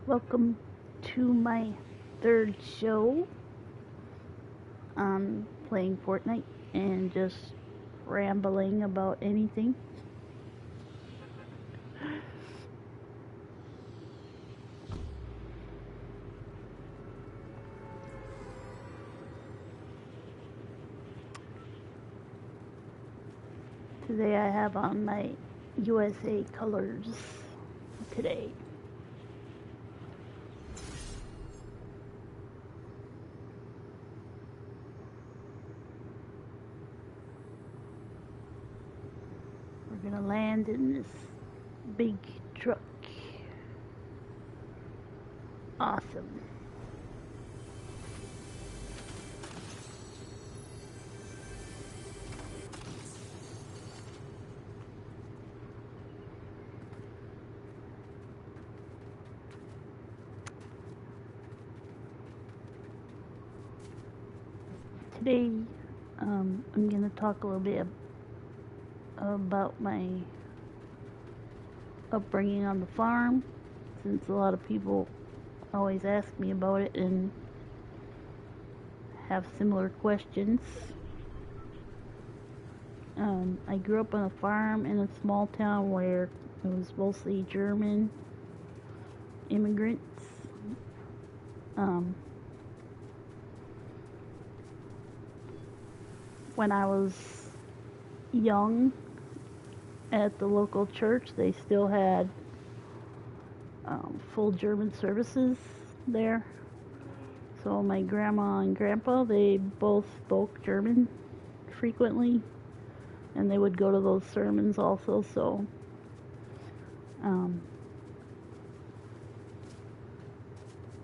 Welcome to my third show on playing Fortnite and just rambling about anything. Today I have on my USA colors today. We're gonna land in this big truck. Awesome. Today I'm gonna talk a little bit about my upbringing on the farm, since a lot of people always ask me about it and have similar questions. I grew up on a farm in a small town where it was mostly German immigrants. When I was young, at the local church, they still had full German services there. So my grandma and grandpa, they both spoke German frequently, and they would go to those sermons also. So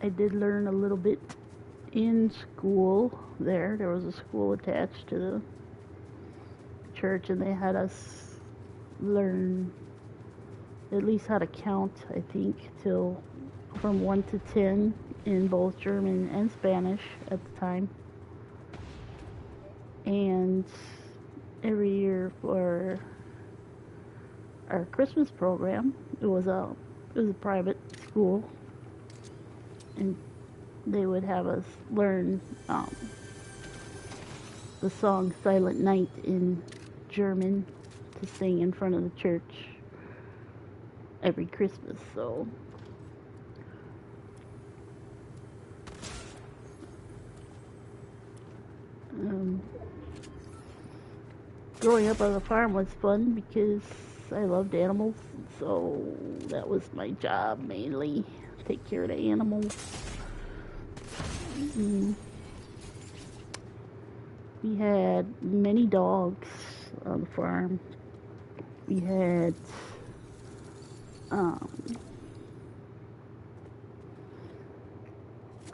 I did learn a little bit in school there. There was a school attached to the church, and they had us learn at least how to count, I think, till from 1 to 10 in both German and Spanish at the time. And every year for our Christmas program, it was a private school, and they would have us learn the song Silent Night in German to sing in front of the church every Christmas. So growing up on the farm was fun because I loved animals, so that was my job mainly, take care of the animals. We had many dogs on the farm. We had a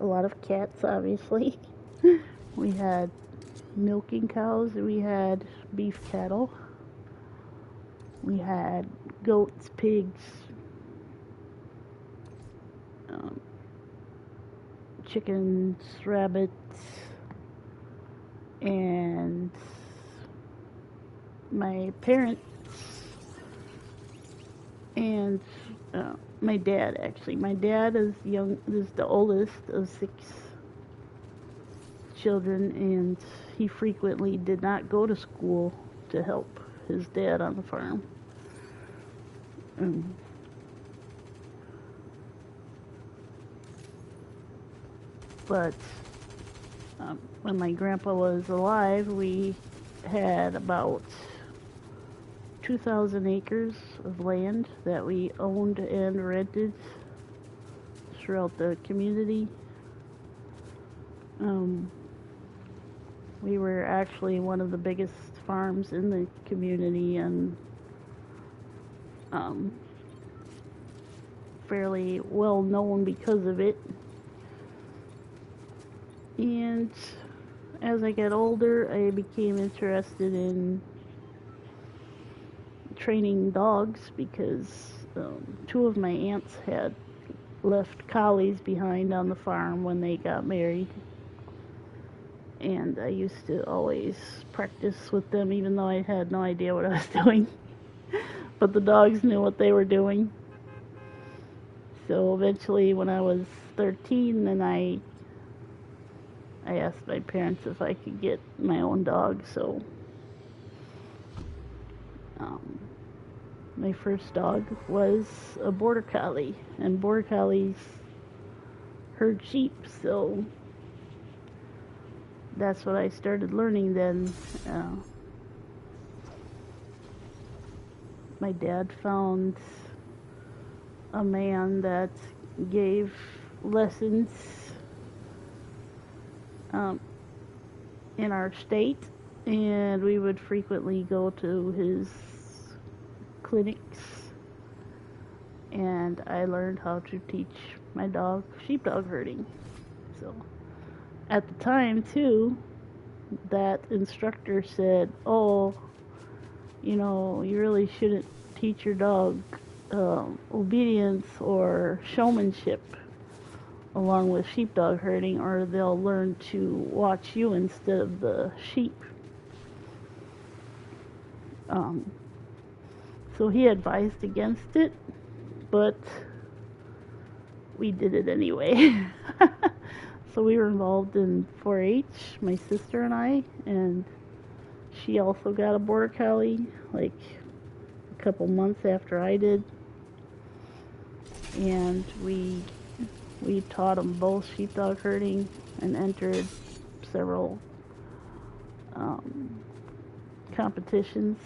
lot of cats, obviously. We had milking cows, we had beef cattle, we had goats, pigs, chickens, rabbits, and my parents and my dad, actually. My dad is the oldest of 6 children, and he frequently did not go to school to help his dad on the farm. But when my grandpa was alive, we had about 2,000 acres of land that we owned and rented throughout the community. We were actually one of the biggest farms in the community, and fairly well known because of it. And as I got older, I became interested in training dogs because 2 of my aunts had left collies behind on the farm when they got married. And I used to always practice with them, even though I had no idea what I was doing. But the dogs knew what they were doing. So eventually, when I was 13, then I asked my parents if I could get my own dog. So um, my first dog was a border collie, and border collies herd sheep. So that's what I started learning then. My dad found a man that gave lessons in our state, and we would frequently go to his clinics, and I learned how to teach my dog sheepdog herding. So at the time too, that instructor said, oh, you know, you really shouldn't teach your dog obedience or showmanship along with sheepdog herding, or they'll learn to watch you instead of the sheep. So he advised against it, but we did it anyway. So we were involved in 4-H, my sister and I, and she also got a border collie like a couple months after I did, and we taught them both sheepdog herding and entered several competitions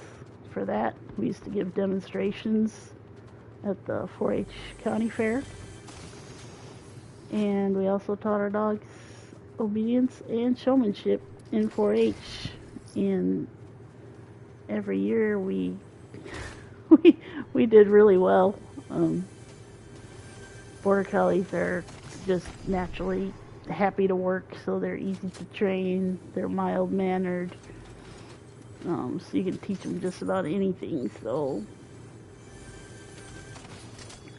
for that. We used to give demonstrations at the 4-H county fair, and we also taught our dogs obedience and showmanship in 4-H. And every year we did really well. Border collies are just naturally happy to work, so they're easy to train. They're mild-mannered, so you can teach them just about anything. So,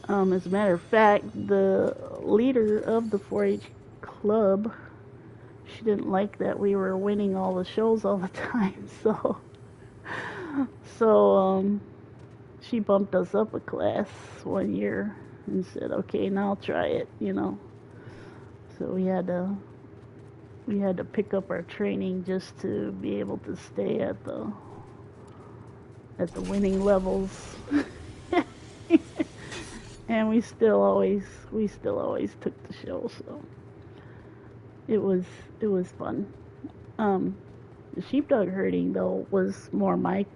as a matter of fact, the leader of the 4-H club, she didn't like that we were winning all the shows all the time. So she bumped us up a class one year and said, okay, now I'll try it, you know. So we had to pick up our training just to be able to stay at the winning levels. And we still always took the show, so it was fun. The sheepdog herding though was more my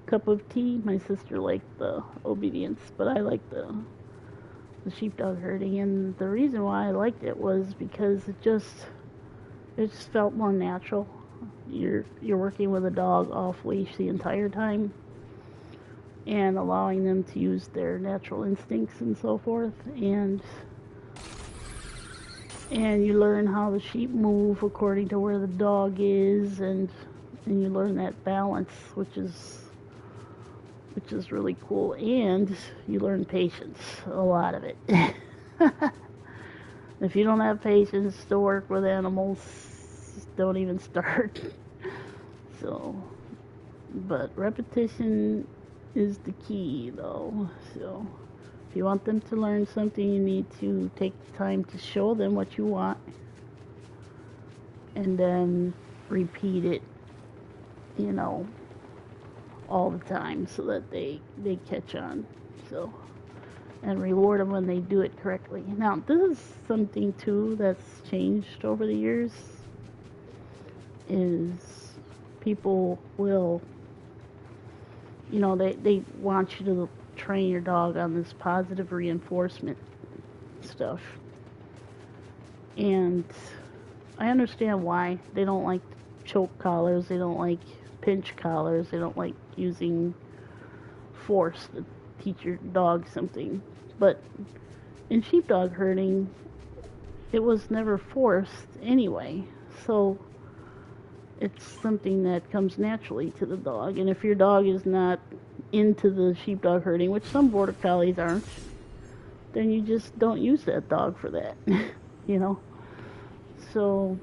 cup of tea. My sister liked the obedience, but I liked the sheepdog herding, and the reason why I liked it was because it just felt more natural. You're working with a dog off leash the entire time, and allowing them to use their natural instincts and so forth, and you learn how the sheep move according to where the dog is, and you learn that balance, which is really cool, and you learn patience, a lot of it. If you don't have patience to work with animals, don't even start. So, but repetition is the key, though. So, if you want them to learn something, you need to take the time to show them what you want, and then repeat it, you know, all the time, so that they catch on. So, and reward them when they do it correctly. Now, this is something too that's changed over the years, is people will, you know, they want you to train your dog on this positive reinforcement stuff. And I understand why. They don't like choke collars, they don't like pinch collars, they don't like using force to teach your dog something. But in sheepdog herding, it was never forced anyway. So it's something that comes naturally to the dog. And if your dog is not into the sheepdog herding, which some border collies aren't, then you just don't use that dog for that. You know? So,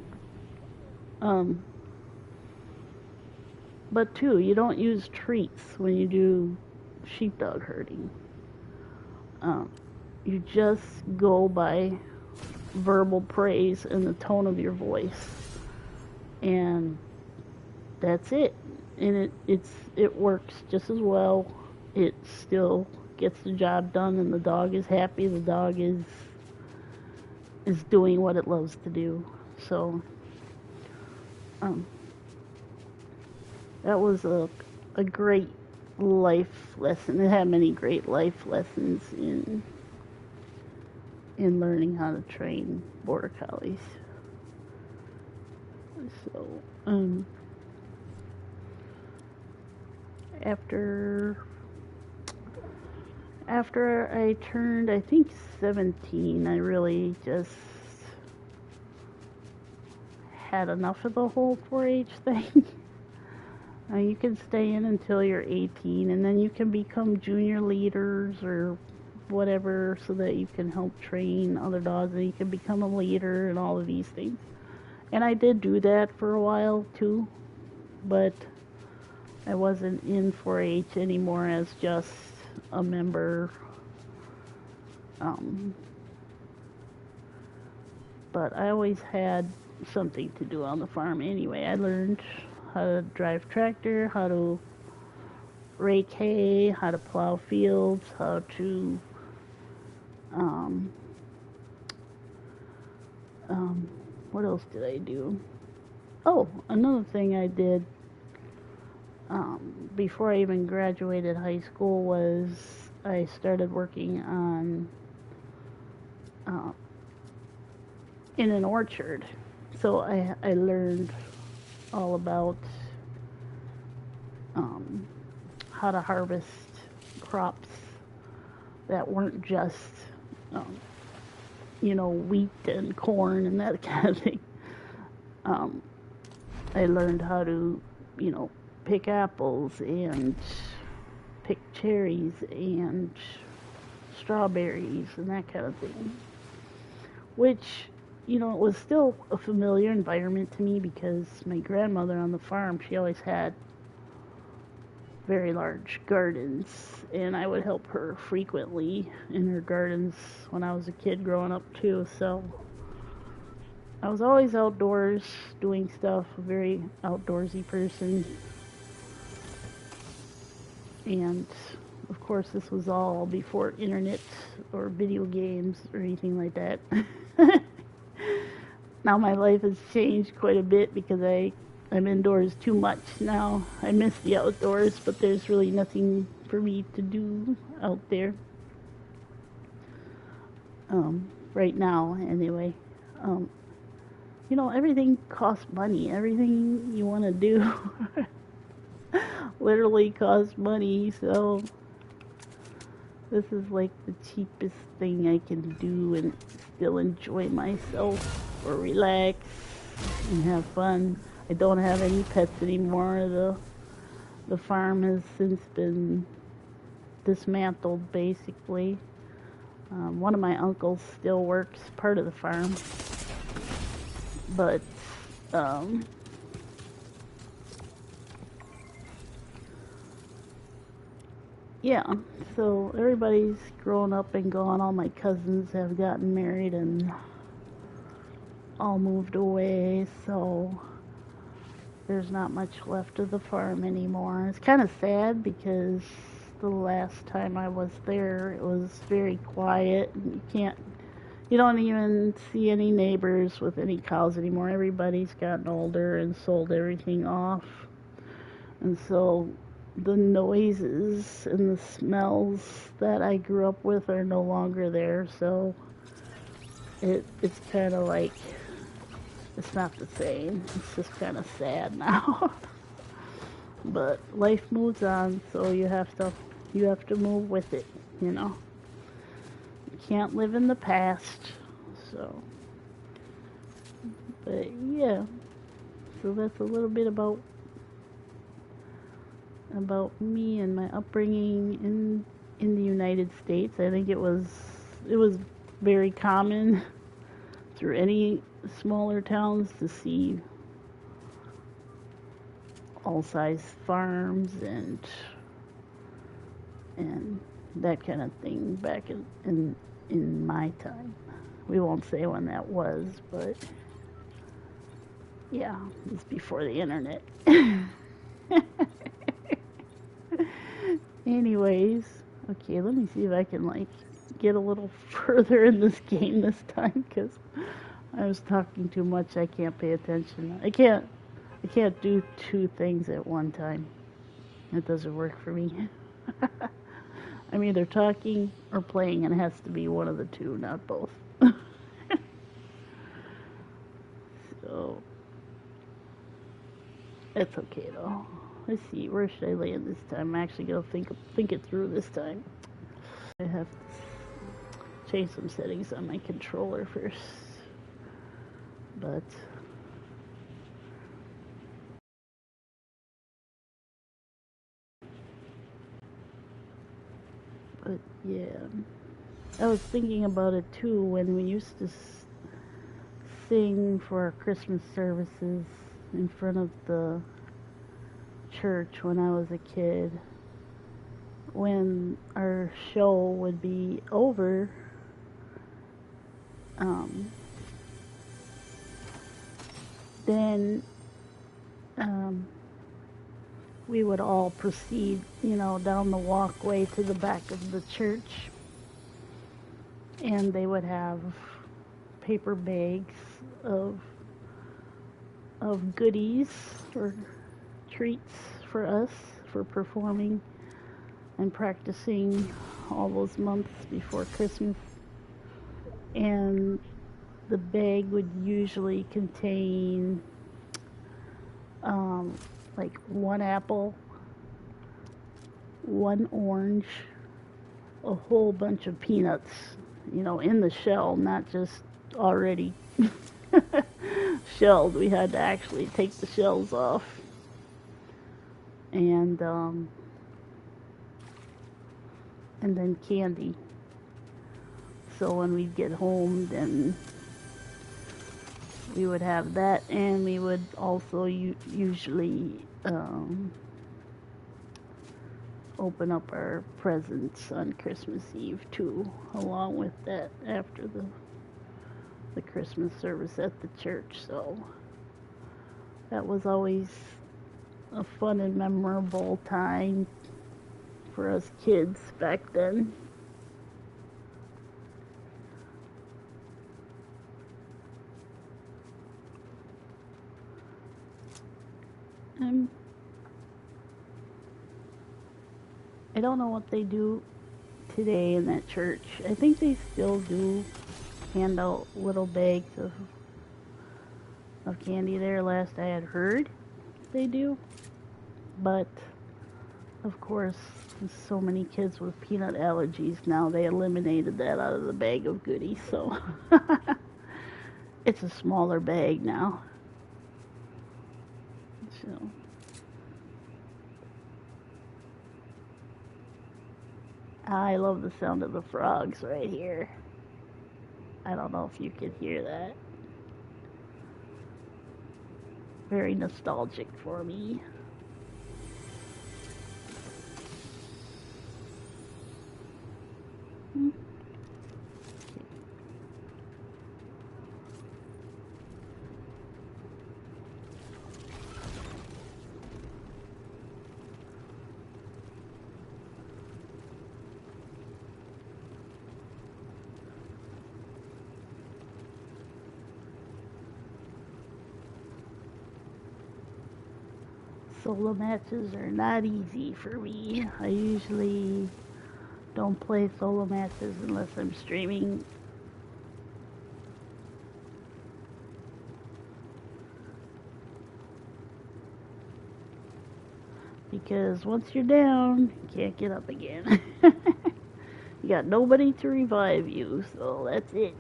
but too, you don't use treats when you do sheepdog herding. You just go by verbal praise and the tone of your voice, and that's it. And it works just as well. It still gets the job done, and the dog is happy. The dog is doing what it loves to do. So um, that was a great life lesson. It had many great life lessons in learning how to train border collies. So after I turned, I think 17, I really just had enough of the whole 4-H thing. You can stay in until you're 18, and then you can become junior leaders or whatever, so that you can help train other dogs, and you can become a leader and all of these things. And I did do that for a while too, but I wasn't in 4-H anymore as just a member. But I always had something to do on the farm anyway. I learned how to drive tractor, how to rake hay, how to plow fields, how to what else did I do? Oh, another thing I did before I even graduated high school was I started working on in an orchard. So I learned all about how to harvest crops that weren't just wheat and corn and that kind of thing. I learned how to pick apples and pick cherries and strawberries and that kind of thing, which it was still a familiar environment to me because my grandmother on the farm, she always had very large gardens, and I would help her frequently in her gardens when I was a kid growing up too. So I was always outdoors doing stuff, a very outdoorsy person. And of course this was all before internet or video games or anything like that. Now my life has changed quite a bit because I'm indoors too much now. I miss the outdoors, but there's really nothing for me to do out there. Right now, anyway. Everything costs money. Everything you want to do literally costs money, so this is like the cheapest thing I can do and still enjoy myself or relax and have fun. I don't have any pets anymore. The farm has since been dismantled, basically. One of my uncles still works part of the farm, but yeah, so everybody's grown up and gone. All my cousins have gotten married and all moved away, so there's not much left of the farm anymore. It's kind of sad because the last time I was there, it was very quiet. And you don't even see any neighbors with any cows anymore. Everybody's gotten older and sold everything off. And so the noises and the smells that I grew up with are no longer there. So it's kind of like, it's not the same. It's just kind of sad now. But life moves on, so you have to move with it, You can't live in the past. So, but yeah. So that's a little bit about me and my upbringing in the United States. I think it was very common through any smaller towns to see all size farms and that kind of thing back in in my time. We won't say when that was, but yeah, it's before the internet. Anyways, okay, let me see if I can like get a little further in this game this time because I was talking too much. I can't pay attention. I can't do two things at one time. It doesn't work for me. I'm either talking or playing, and it has to be one of the two, not both. So it's okay though. Let's see, where should I land this time? I'm actually gonna think it through this time. I have to change some settings on my controller first, but yeah, I was thinking about it too when we used to sing for our Christmas services in front of the church when I was a kid. When our show would be over, then we would all proceed, down the walkway to the back of the church, and they would have paper bags of goodies or treats for us for performing and practicing all those months before Christmas. And the bag would usually contain like one apple, one orange, a whole bunch of peanuts, in the shell, not just already shelled. We had to actually take the shells off. And then candy. So when we'd get home, then we would have that, and we would also usually open up our presents on Christmas Eve too, along with that after the Christmas service at the church. So that was always a fun and memorable time for us kids back then. I don't know what they do today in that church. I think they still do hand out little bags of candy there. Last I had heard, they do. But of course, there's so many kids with peanut allergies now. They eliminated that out of the bag of goodies, so it's a smaller bag now. So I love the sound of the frogs right here. I don't know if you can hear that. Very nostalgic for me. Solo matches are not easy for me. I usually don't play solo matches unless I'm streaming. Because once you're down, you can't get up again. You got nobody to revive you, so that's it.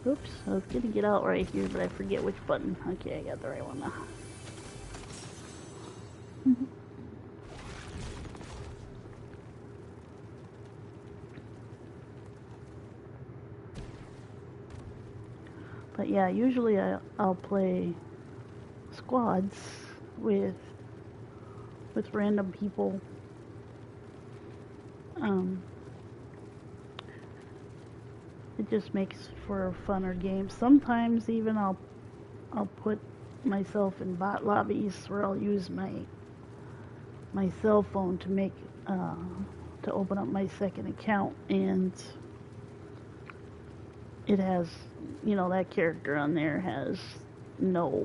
Oops, I was gonna get out right here, but I forget which button. Okay, I got the right one now. But yeah, usually I'll play squads with random people Um, it just makes for a funner game. Sometimes even I'll put myself in bot lobbies where I'll use my cell phone to make to open up my second account, and it has, you know, that character on there has no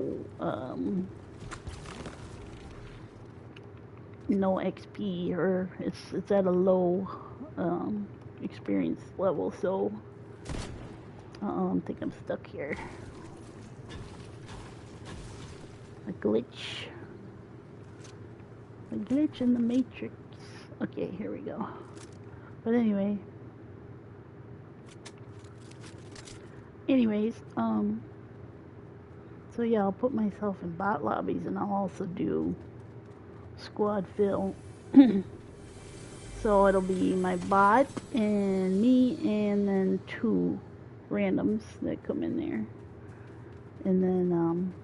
no XP, or it's at a low experience level. So I think I'm stuck here. A glitch in the matrix. Okay, here we go. But anyways, so yeah, I'll put myself in bot lobbies, and I'll also do squad fill. So it'll be my bot and me, and then 2 randoms that come in there. And then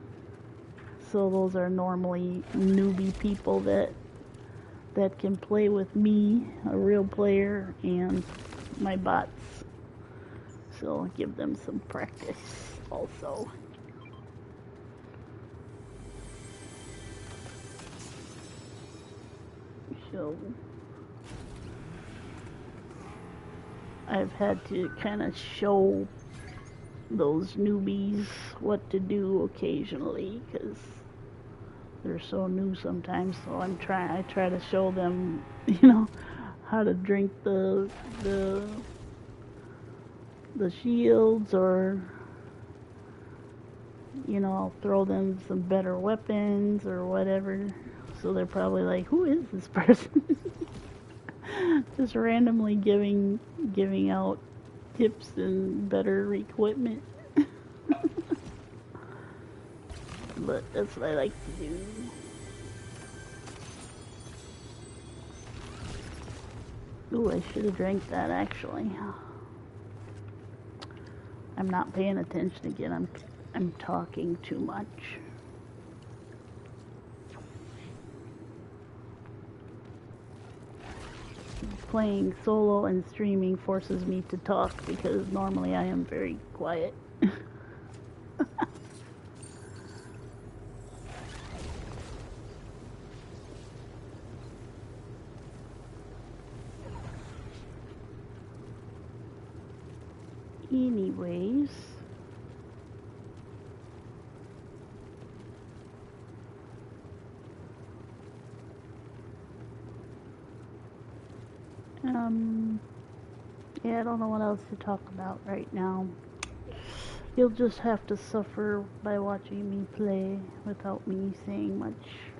so those are normally newbie people that can play with me, a real player, and my bots. So I'll give them some practice also. So I've had to kind of show those newbies what to do occasionally, because they're so new sometimes. So I try to show them, you know, how to drink the shields, or, you know, I'll throw them some better weapons or whatever. So they're probably like, who is this person? Just randomly giving out tips and better equipment. But that's what I like to do. Ooh, I should have drank that actually. I'm not paying attention again. I'm talking too much. Playing solo and streaming forces me to talk, because normally I am very quiet. Anyways, yeah, I don't know what else to talk about right now. You'll just have to suffer by watching me play without me saying much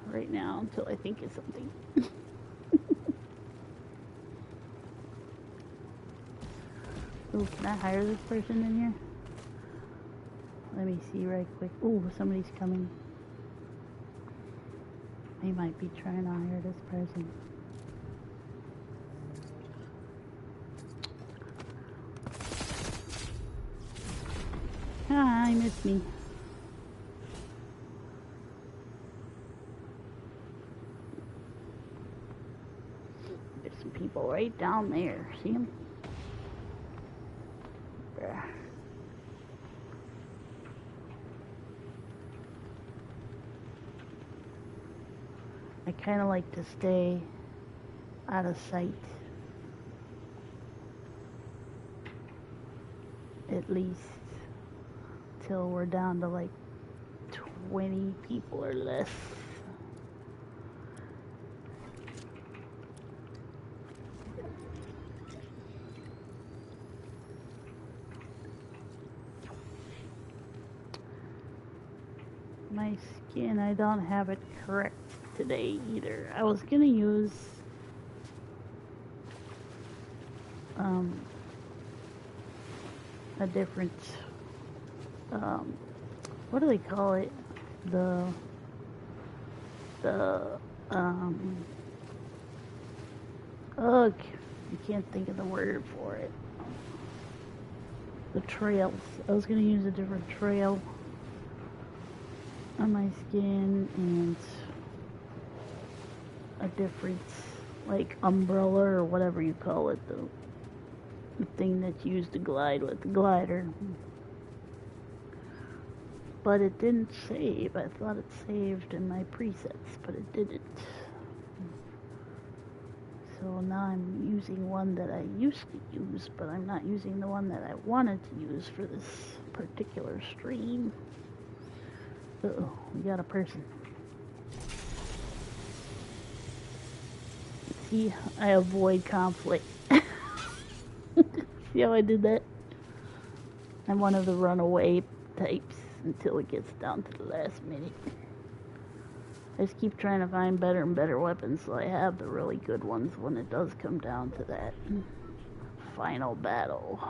right now until I think of something. Ooh, can I hire this person in here? Let me see right quick. Ooh, somebody's coming. They might be trying to hire this person. Ah, he missed me. There's some people right down there. See them? I kind of like to stay out of sight, at least till we're down to like 20 people or less. My skin, I don't have it correct today either. I was gonna use a different what do they call it? The ugh, I can't think of the word for it. The trails. I was gonna use a different trail on my skin, and a different like umbrella or whatever you call it, the thing that's used to glide with the glider. But it didn't save. I thought it saved in my presets, but it didn't. So now I'm using one that I used to use, but I'm not using the one that I wanted to use for this particular stream. Uh-oh, we got a person. See, I avoid conflict. See how I did that? I'm one of the runaway types until it gets down to the last minute. I just keep trying to find better and better weapons so I have the really good ones when it does come down to that final battle.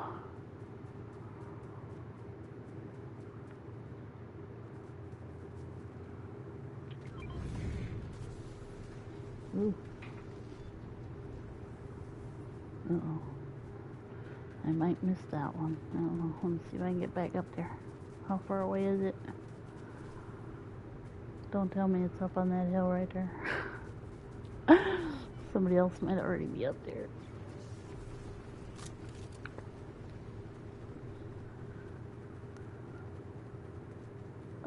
Ooh. Uh-oh. I might miss that one. I don't know. Let me see if I can get back up there. How far away is it? Don't tell me it's up on that hill right there. Somebody else might already be up there.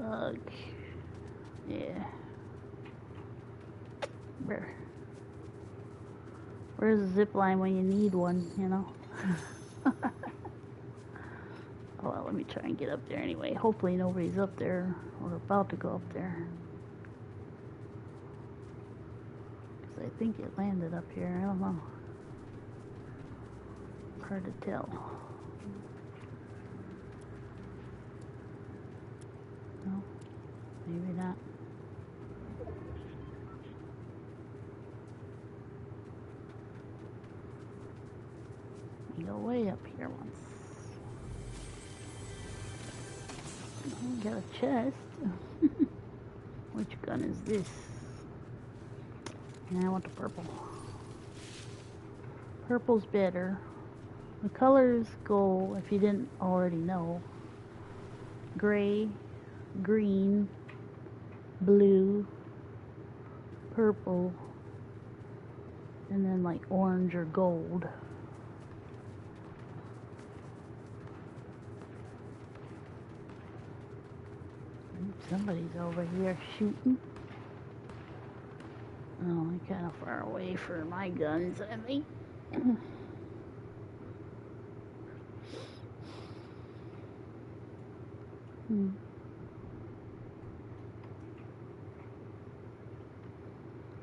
Ugh. Yeah. Where's the zip line when you need one, you know? Well, let me try and get up there anyway. Hopefully nobody's up there or about to go up there. Because I think it landed up here. I don't know. It's hard to tell. No, maybe not. We go way up here once. We got a chest. Which gun is this? I want the purple. Purple's better. The colors go, if you didn't already know, gray, green, blue, purple, and then like orange or gold. Somebody's over here shooting. Oh, I'm kind of far away for my guns, I think.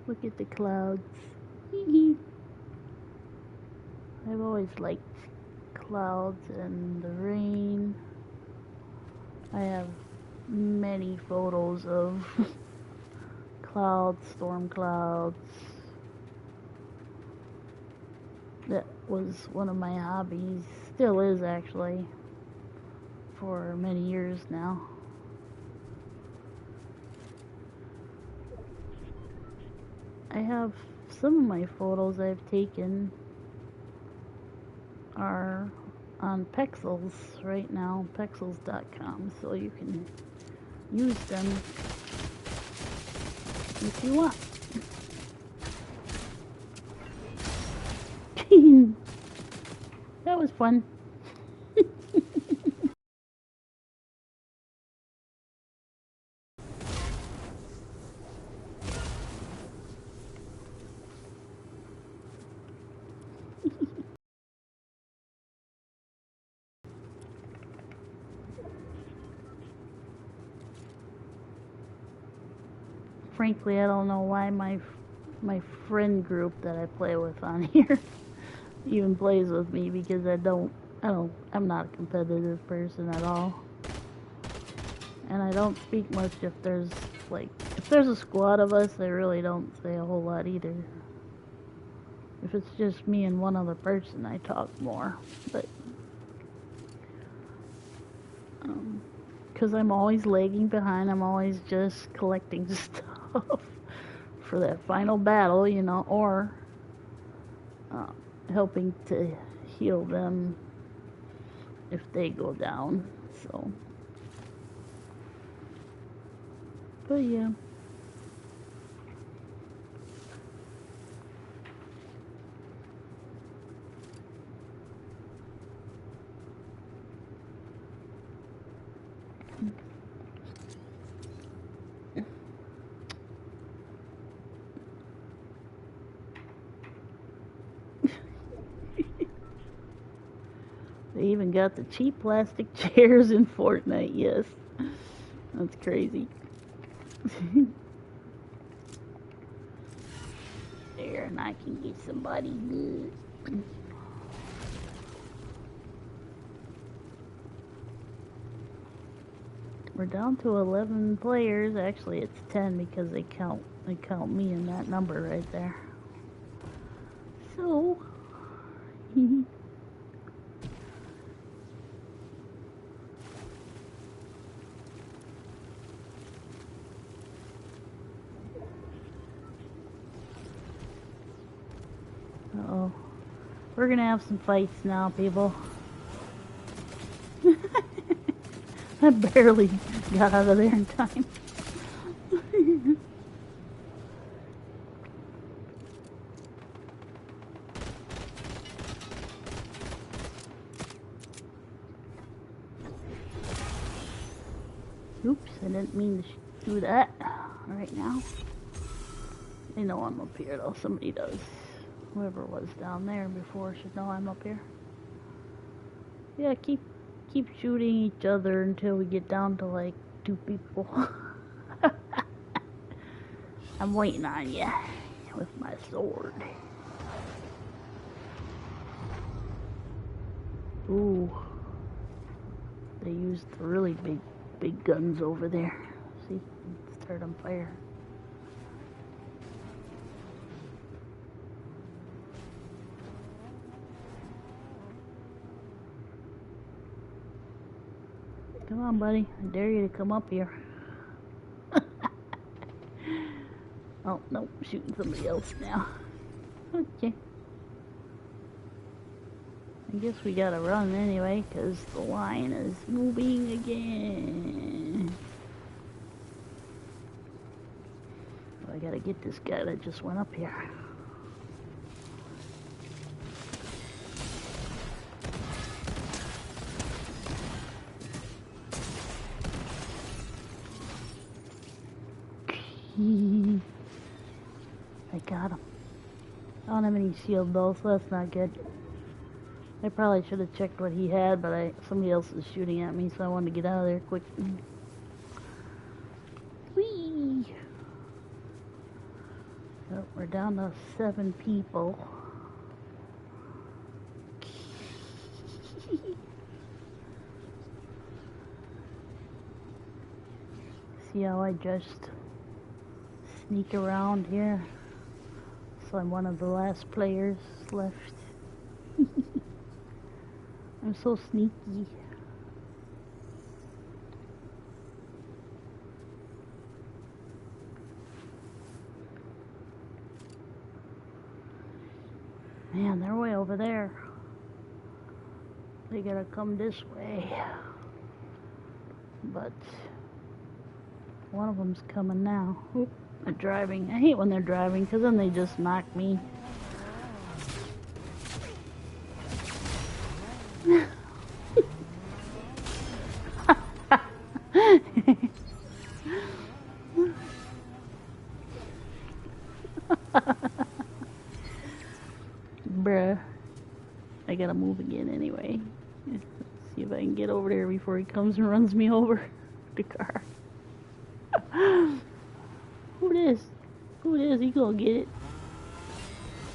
Look at the clouds. I've always liked clouds and the rain. I have many photos of clouds, storm clouds. That was one of my hobbies, still is actually, for many years now. I have some of my photos I've taken are on Pexels right now, pexels.com, so you can use them if you want. That was fun. Frankly, I don't know why my friend group that I play with on here even plays with me, because I'm not a competitive person at all. And I don't speak much if there's a squad of us, I really don't say a whole lot either. If it's just me and one other person, I talk more. But because I'm always lagging behind, I'm always just collecting stuff for that final battle, you know, or helping to heal them if they go down. So, but yeah. They even got the cheap plastic chairs in Fortnite, yes. That's crazy. There, and I can get somebody good. We're down to 11 players. Actually, it's 10 because they count me in that number right there. So, uh-oh. We're gonna have some fights now, people. I barely got out of there in time. Oops, I didn't mean to do that right now. They know I'm up here though, somebody does. Whoever was down there before should know I'm up here. Yeah, keep shooting each other until we get down to like 2 people. I'm waiting on you with my sword. Ooh, they used the really big guns over there. See, start on fire. Come on, buddy. I dare you to come up here. Oh, no, shooting somebody else now. Okay. I guess we gotta run anyway, because the line is moving again. Oh, I gotta get this guy that just went up here. I got him. I don't have any shield though, so that's not good. I probably should have checked what he had, but somebody else is shooting at me, so I wanted to get out of there quick. Whee! Oh, we're down to 7 people. See how I just sneak around here? So I'm one of the last players left. I'm so sneaky. Man, they're way over there. They gotta come this way. But one of them's coming now. Oop, they're driving. I hate when they're driving because then they just knock me. Bruh. I gotta move again anyway. Let's see if I can get over there before he comes and runs me over the car. Who this? Who this? He gonna get it.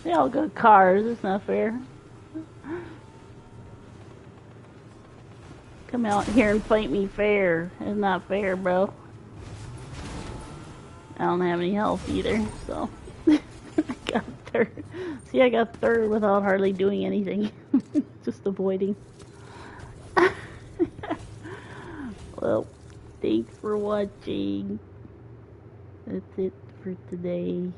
They all got cars. It's not fair. Come out here and fight me fair. It's not fair, bro. I don't have any health either, so I got third. See, I got third without hardly doing anything. Just avoiding. Well, thanks for watching. That's it for today.